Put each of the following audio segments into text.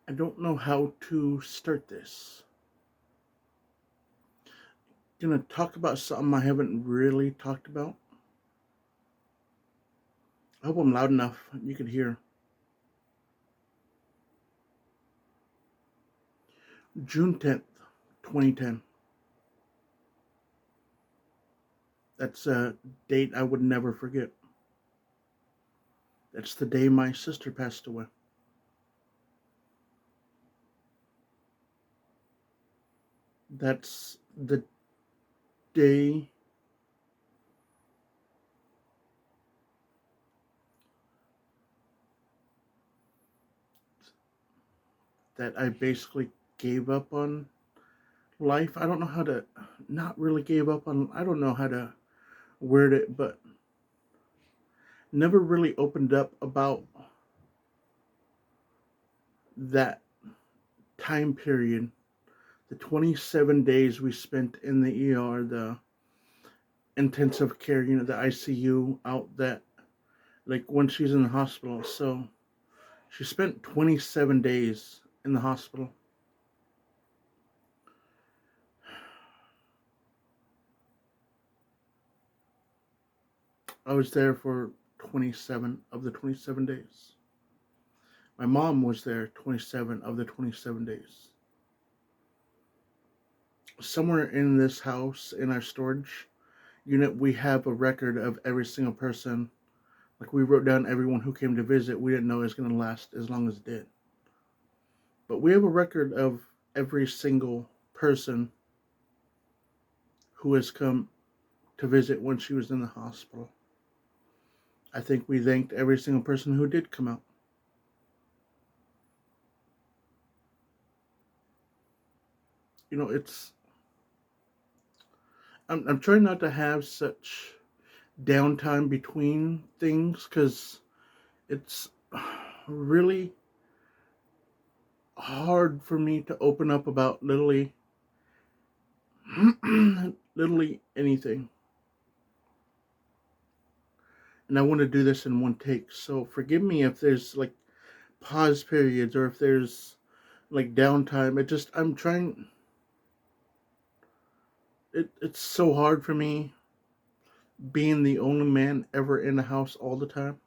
I don't know how to start this. Gonna talk about something I haven't really talked about. I hope I'm loud enough you can hear. June 10th, 2010. That's a date I would never forget. That's the day my sister passed away. That's the day that I basically gave up on life. I don't know how to, not really gave up on, I don't know how to word it, but never really opened up about that time period. The 27 days we spent in the ER, the intensive care unit, the ICU, out that, like when she's in the hospital. So she spent 27 days in the hospital. I was there for 27 of the 27 days. My mom was there 27 of the 27 days. Somewhere in this house, in our storage unit, we have a record of every single person. Like we wrote down everyone who came to visit. We didn't know it was going to last as long as it did. But we have a record of every single person who has come to visit when she was in the hospital. I think we thanked every single person who did come out. You know, I'm trying not to have such downtime between things because it's really hard for me to open up about literally literally anything. And I want to do this in one take. So forgive me if there's like pause periods or if there's like downtime. I'm trying. It's so hard for me being the only man ever in the house all the time.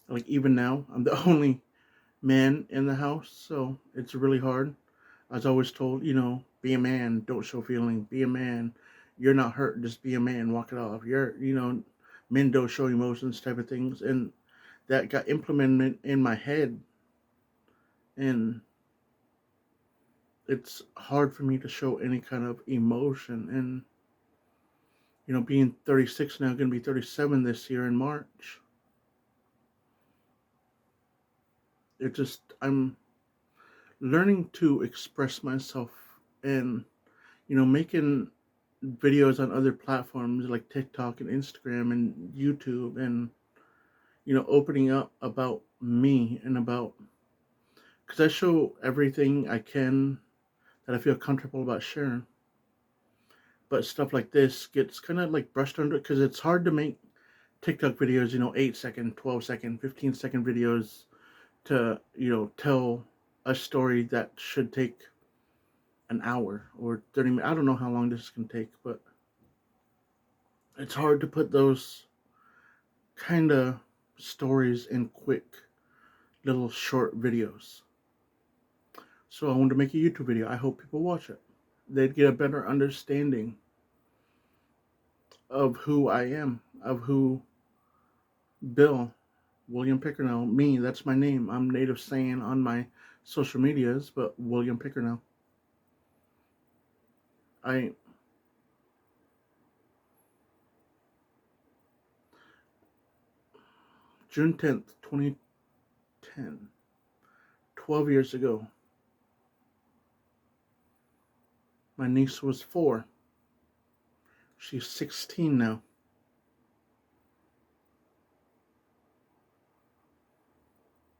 Like even now, I'm the only man in the house, so it's really hard. I was always told, be a man, don't show feeling, be a man. You're not hurt, just be a man, walk it off. Men don't show emotions type of things. And that got implemented in my head. And it's hard for me to show any kind of emotion. And, being 36 now, going to be 37 this year in March. I'm learning to express myself and, making videos on other platforms like TikTok and Instagram and YouTube and opening up about me and about because I show everything I can that I feel comfortable about sharing. But stuff like this gets kind of like brushed under because it's hard to make TikTok videos, 8 second, 12 second, 15 second videos to, tell a story that should take an hour or 30 minutes. I don't know how long this can take, but it's hard to put those kind of stories in quick little short videos. So I wanted to make a YouTube video. I hope people watch it. They'd get a better understanding of who I am, of who Bill, William Pickernell, me, that's my name. I'm Nativesaiyan on my social medias, but William Pickernell. I June 10th, 2010, 12 years ago, my niece was 4. She's 16 now.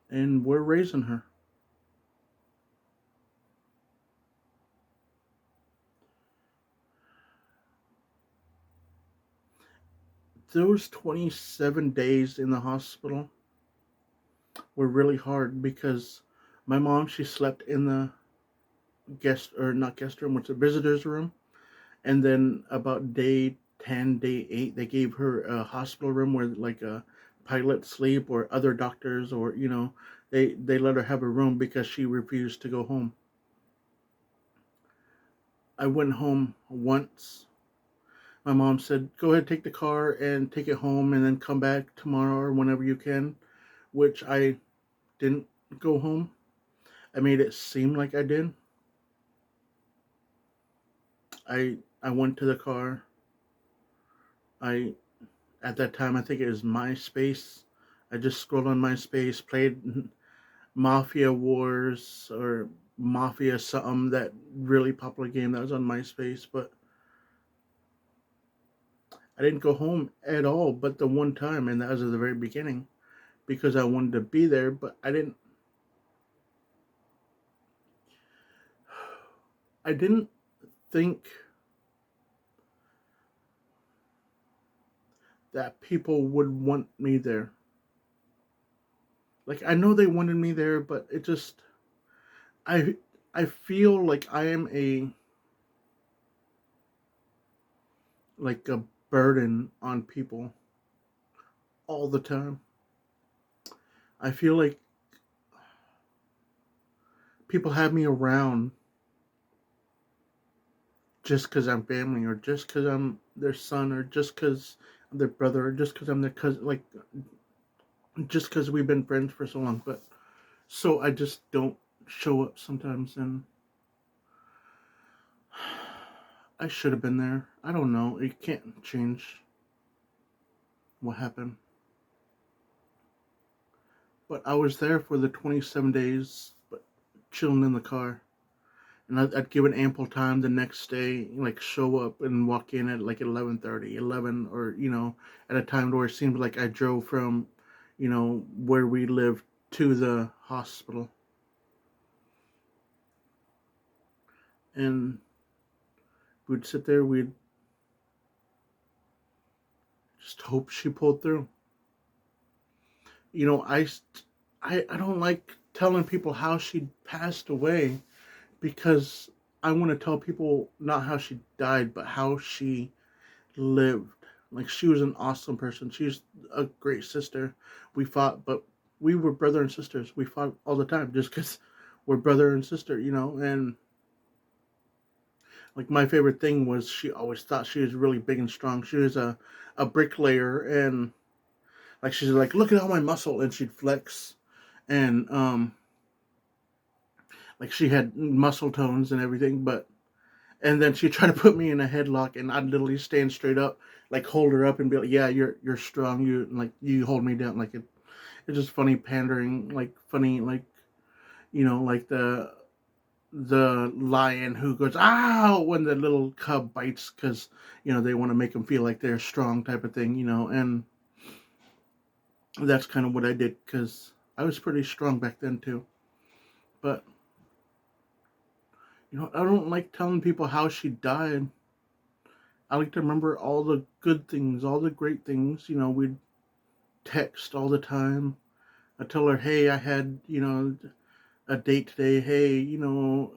And we're raising her. Those 27 days in the hospital were really hard because my mom, she slept in the guest, or not guest room, what's a visitor's room. And then about day 10, day 8, they gave her a hospital room where like a pilot sleep, or other doctors, or they let her have a room because she refused to go home. I went home once. My mom said, "Go ahead, take the car and take it home, and then come back tomorrow or whenever you can," which I didn't go home. I made it seem like I did. I went to the car. I At that time, I think it was MySpace. I just scrolled on MySpace, played Mafia Wars or Mafia something, that really popular game that was on MySpace, but I didn't go home at all but the one time, and that was at the very beginning, because I wanted to be there, but I didn't think that people would want me there. Like, I know they wanted me there, but it just, I I feel like I am a burden on people all the time. I feel like people have me around just because I'm family, or just because I'm their son, or just because I'm their brother, or just because I'm their cousin, like, just because we've been friends for so long. But so I just don't show up sometimes, and I should have been there. I don't know. It can't change what happened. But I was there for the 27 days, but chilling in the car. And I'd given ample time the next day, like show up and walk in at like 11:30, 11, or at a time where it seemed like I drove from, where we lived to the hospital, and we'd sit there, we'd just hope she pulled through. You know, I don't like telling people how she passed away, because I want to tell people not how she died, but how she lived. Like, she was an awesome person. She's a great sister. We fought, but we were brother and sisters. We fought all the time just because we're brother and sister, And like, my favorite thing was, she always thought she was really big and strong. She was a bricklayer, and like, she's like, "Look at all my muscle," and she'd flex, and like, she had muscle tones and everything, but and then she'd try to put me in a headlock, and I'd literally stand straight up, like, hold her up and be like, "Yeah, you're strong. You hold me down." Like, it's just funny pandering, like, funny, like, like the lion who goes "ow" when the little cub bites, because they want to make them feel like they're strong, type of thing, and that's kind of what I did, because I was pretty strong back then too. But I don't like telling people how she died. I like to remember all the good things, all the great things. We'd text all the time. I tell her, "Hey, I had a date today. Hey,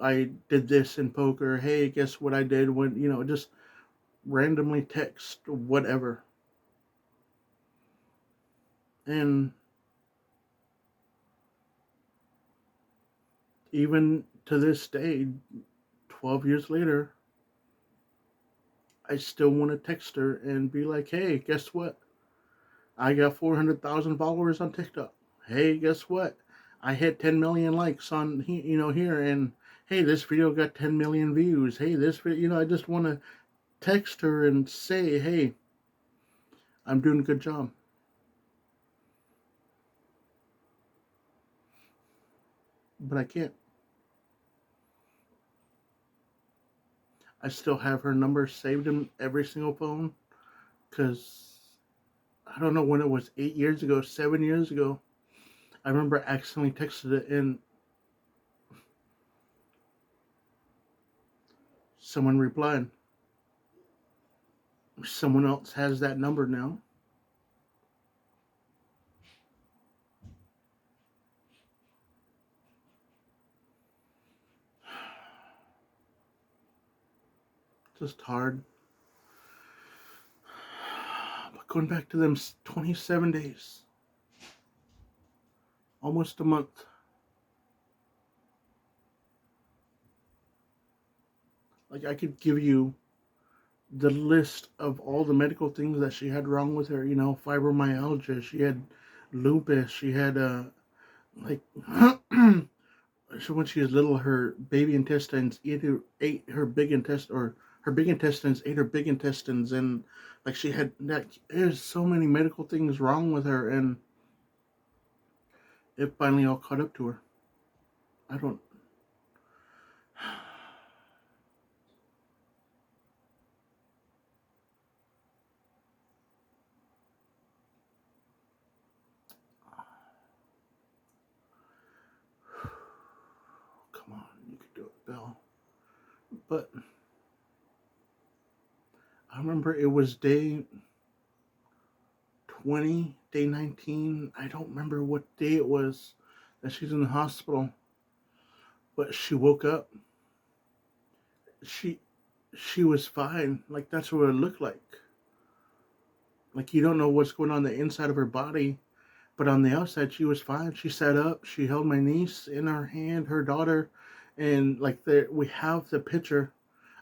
I did this in poker. Hey, guess what I did when just randomly text whatever." And even to this day, 12 years later, I still want to text her and be like, "Hey, guess what? I got 400,000 followers on TikTok. Hey, guess what? I hit 10 million likes on here, and hey, this video got 10 million views. Hey, this video, I just want to text her and say, "Hey, I'm doing a good job." But I can't. I still have her number saved in every single phone, because I don't know when it was, 8 years ago, 7 years ago. I remember accidentally texted it, and someone replied. Someone else has that number now. just hard. But going back to them 27 days, almost a month. Like, I could give you the list of all the medical things that she had wrong with her. Fibromyalgia. She had lupus. She had like so when she was little, her baby intestines ate her big intestine, or her big intestines ate her big intestines, and like she had that. There's so many medical things wrong with her, and it finally all caught up to her. I don't. Come on, you could do it, Bill. But I remember it was day 20, day 19. I don't remember what day it was that she's in the hospital, but she woke up. She she was fine. Like, that's what it looked like. Like, you don't know what's going on the inside of her body, but on the outside she was fine. She sat up. She held my niece in her hand, her daughter, and like we have the picture.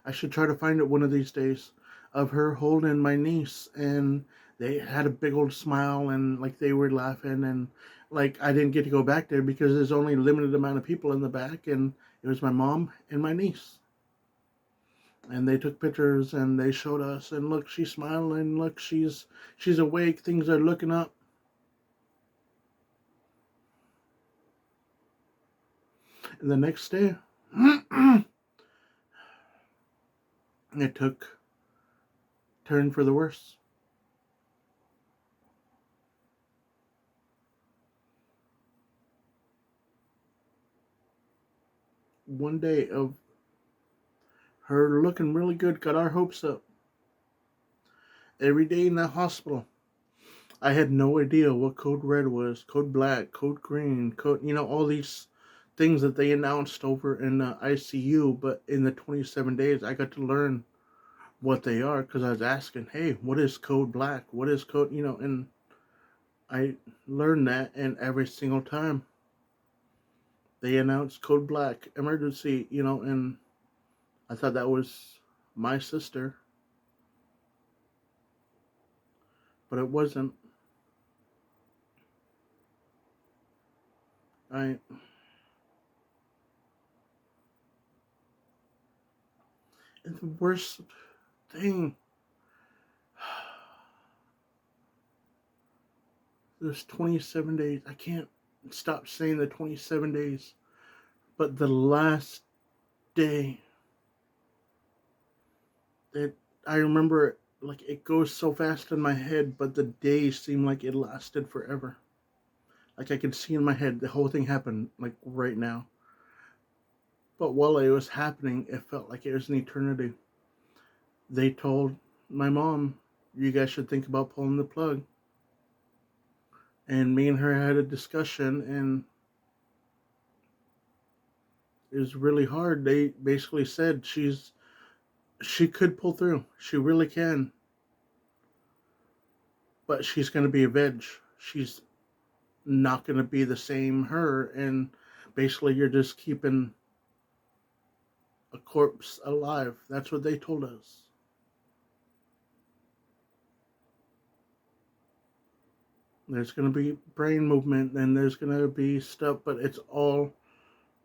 I should try to find it one of these days of her holding my niece, and they had a big old smile, and like they were laughing, and like I didn't get to go back there because there's only a limited amount of people in the back, and it was my mom and my niece. And they took pictures and they showed us, and look, she's smiling, look, she's awake, things are looking up. And the next day it took turn for the worse. One day of her looking really good got our hopes up. Every day in that hospital, I had no idea what code red was, code black, code green, code, all these things that they announced over in the ICU. But in the 27 days, I got to learn what they are, because I was asking, hey, what is code black? What is code, and I learned that, and every single time they announced code black, emergency, and I thought that was my sister, but it wasn't. I And the worst thing, there's 27 days. I can't stop saying the 27 days. But the last day, that I remember, like, it goes so fast in my head, but the day seemed like it lasted forever. Like, I could see in my head the whole thing happened, like, right now. But while it was happening, it felt like it was an eternity. They told my mom, you guys should think about pulling the plug. And me and her had a discussion, and it was really hard. They basically said she could pull through. She really can. But she's going to be a veg. She's not going to be the same her. And basically, you're just keeping a corpse alive. That's what they told us. There's going to be brain movement, and there's going to be stuff, but it's all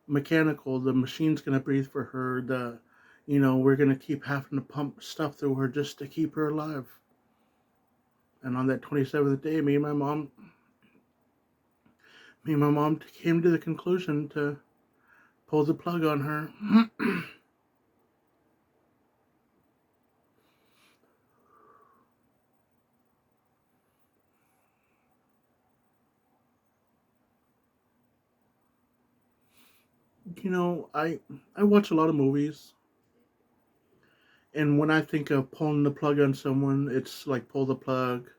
mechanical. The machine's going to breathe for her. We're going to keep having to pump stuff through her just to keep her alive. And on that 27th day, me and my mom came to the conclusion to pull the plug on her. I watch a lot of movies, and when I think of pulling the plug on someone, it's like pull the plug.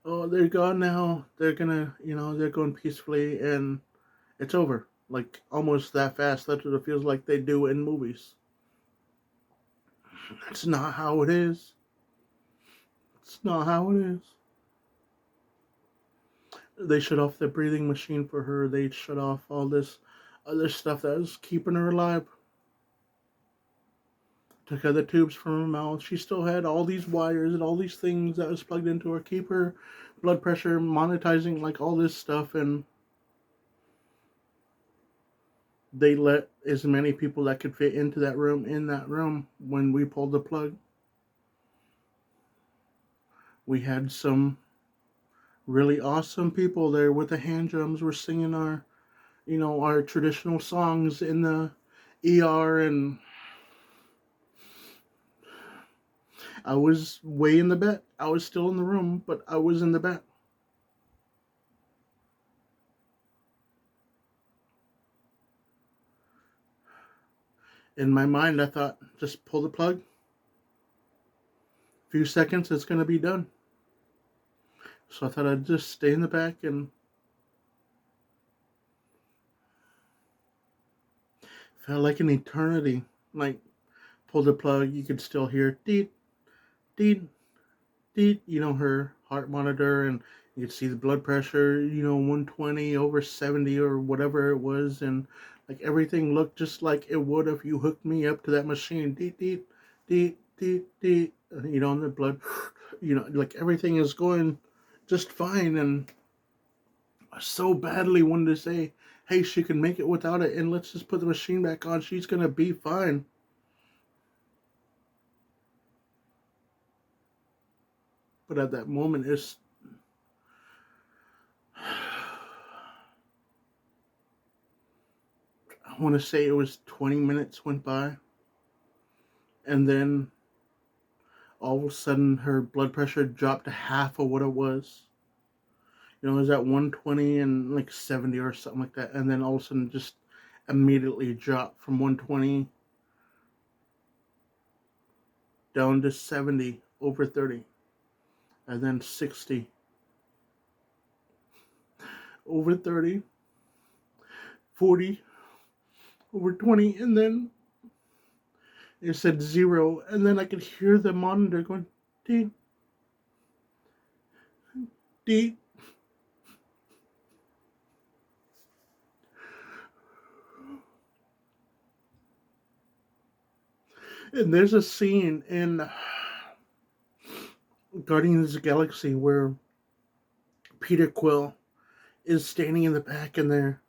Oh, they're gone now. They're gonna, they're going peacefully, and it's over. Like, almost that fast. That's what it feels like they do in movies. That's not how it is. It's not how it is. They shut off the breathing machine for her. They shut off all this other stuff that was keeping her alive. Took out the tubes from her mouth. She still had all these wires and all these things that was plugged into her, keep her blood pressure, monetizing, like all this stuff. And they let as many people that could fit into that room in that room when we pulled the plug. We had some really awesome people there with the hand drums. We're singing our, our traditional songs in the ER, and I was way in the back. I was still in the room, but I was in the back. In my mind, I thought, just pull the plug. A few seconds, it's going to be done. So I thought I'd just stay in the back, and felt like an eternity. Like, pull the plug, you could still hear deet, deet, deet, her heart monitor, and you could see the blood pressure, 120 over 70 or whatever it was, and like everything looked just like it would if you hooked me up to that machine. Deet, deet, deet, deet, deet, and the blood, like everything is going just fine, and I so badly wanted to say, hey, she can make it without it, and let's just put the machine back on. She's going to be fine. But at that moment, I want to say it was 20 minutes went by, and then all of a sudden her blood pressure dropped to half of what it was. It was at 120 and like 70 or something like that, and then all of a sudden just immediately dropped from 120 down to 70 over 30, and then 60 over 30, 40 over 20, and then it said 0, and then I could hear the monitor going, deet, deet. And there's a scene in Guardians of the Galaxy where Peter Quill is standing in the back, and they're,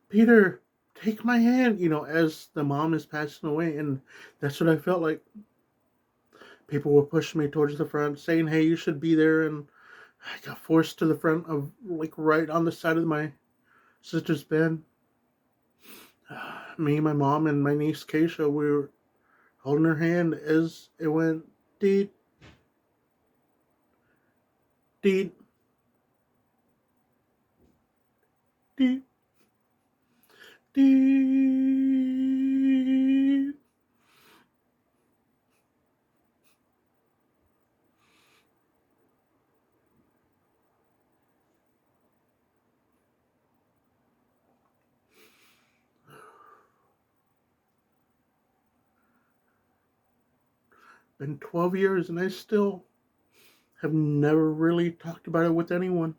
Peter, take my hand, as the mom is passing away. And that's what I felt like. People were pushing me towards the front, saying, hey, you should be there. And I got forced to the front of, like, right on the side of my sister's bed. Me, my mom, and my niece Keisha, we were holding her hand as it went deet, deet, deet, deet. Been 12 years, and I still have never really talked about it with anyone.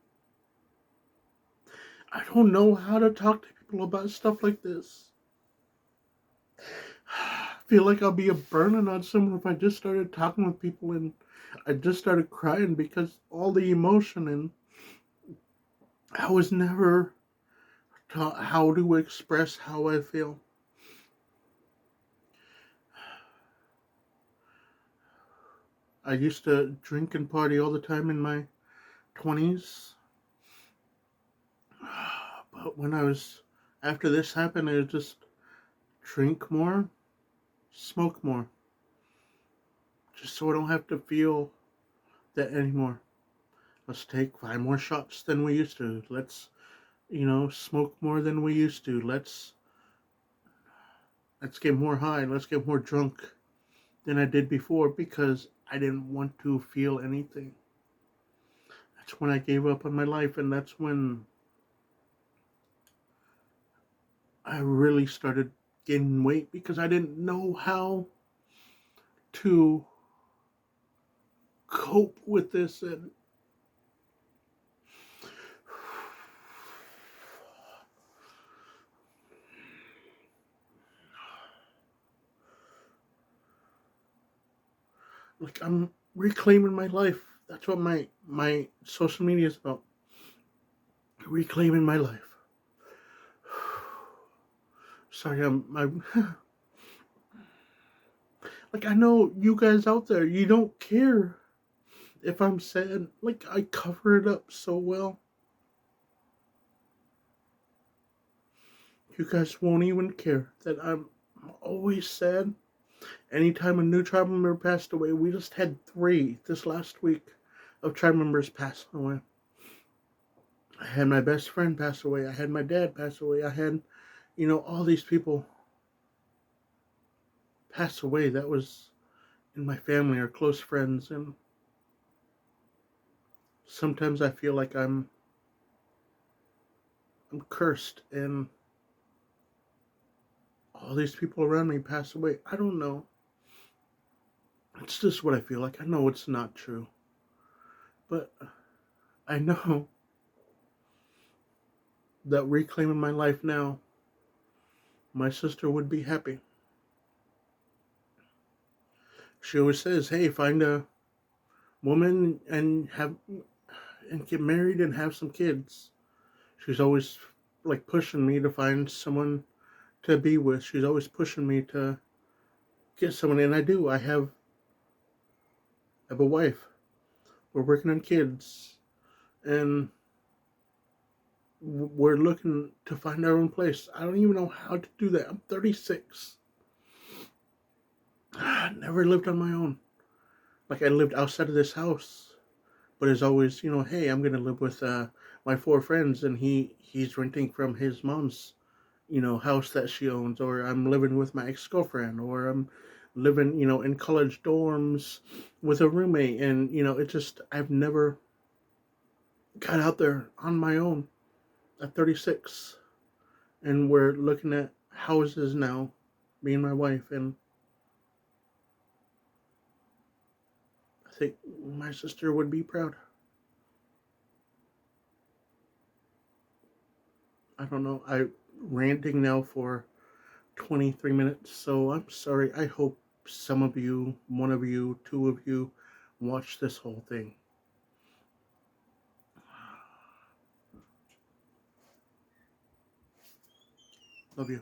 I don't know how to talk to people about stuff like this. I feel like I'll be a burden on someone if I just started talking with people and I just started crying because all the emotion, and I was never taught how to express how I feel. I used to drink and party all the time in my 20s. But after this happened, I just drink more, smoke more. Just so I don't have to feel that anymore. Let's take 5 more shots than we used to. Let's, smoke more than we used to. Let's get more high. Let's get more drunk than I did before because I didn't want to feel anything. That's when I gave up on my life, and that's when I really started gaining weight because I didn't know how to cope with this, and like I'm reclaiming my life. That's what my social media is about. Reclaiming my life. Sorry, like I know you guys out there, you don't care if I'm sad. Like I cover it up so well. You guys won't even care that I'm always sad. Anytime a new tribe member passed away, we just had 3 this last week of tribe members passing away. I had my best friend pass away. I had my dad pass away. I had, all these people pass away that was in my family or close friends. And sometimes I feel like I'm cursed and all these people around me pass away. I don't know. It's just what I feel like. I know it's not true. But I know that reclaiming my life now, my sister would be happy. She always says, "Hey, find a woman and get married and have some kids." She's always like pushing me to find someone to be with. She's always pushing me to get someone, and I do. I have a wife. We're working on kids, and we're looking to find our own place. I don't even know how to do that. I'm 36. I never lived on my own. Like I lived outside of this house, but it's always, hey, I'm gonna live with my 4 friends, and he's renting from his mom's, house that she owns, or I'm living with my ex girlfriend, or I'm living, in college dorms with a roommate, and it just I've never got out there on my own at 36, and we're looking at houses now, me and my wife, and I think my sister would be proud. I don't know. I ranting now for 23 minutes, so I'm sorry. I hope some of you, one of you, 2 of you, watch this whole thing. Love you.